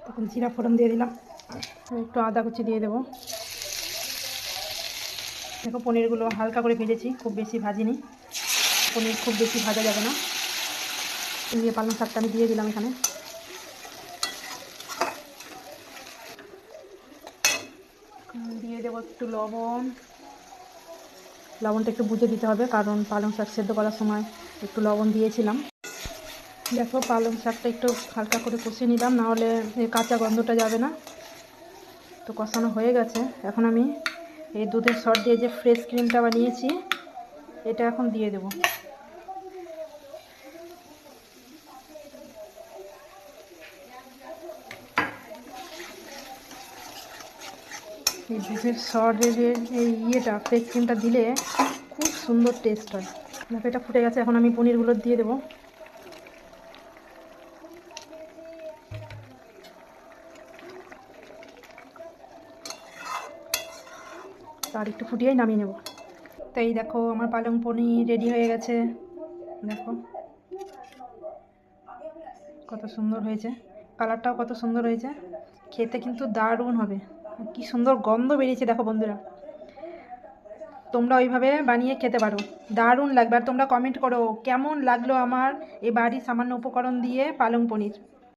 তখন জিরা ফোড়ন দিয়ে দিলাম, একটু আদা কুচি দিয়ে দেবো। দেখো পনিরগুলো হালকা করে ভেজেছি, খুব বেশি ভাজিনি, পনির খুব বেশি ভাজা যাবে না। দিয়ে পালং শাকটা আমি দিয়ে দিলাম এখানে। দিয়ে দেবো একটু লবণ, লবণটা একটু বুঝে দিতে হবে কারণ পালং শাক সেদ্ধ করার সময় একটু লবণ দিয়েছিলাম। দেখো পালং শাকটা একটু হালকা করে কষিয়ে নিলাম, নাহলে এই কাঁচা গন্ধটা যাবে না। তো কষানো হয়ে গেছে, এখন আমি এই দুধের সর দিয়ে যে ফ্রেশ ক্রিমটা বানিয়েছি এটা এখন দিয়ে দেবো। এই দুধের সরের এই ফ্রেশ ক্রিমটা দিলে খুব সুন্দর টেস্ট হয়। দেখো এটা ফুটে গেছে, এখন আমি পনিরগুলো দিয়ে দেবো। তার একটু ফুটিয়েই নামিয়ে নেব। তো এই দেখো আমার পালং পনির রেডি হয়ে গেছে। দেখো কত সুন্দর হয়েছে, কালারটাও কত সুন্দর হয়েছে, খেতে কিন্তু দারুণ হবে। কি সুন্দর গন্ধ বেরিয়েছে দেখো বন্ধুরা, তোমরা ওইভাবে বানিয়ে খেতে পারো, দারুণ লাগবে। আর তোমরা কমেন্ট করো কেমন লাগলো আমার এই বাড়ির সামান্য উপকরণ দিয়ে পালং পনির।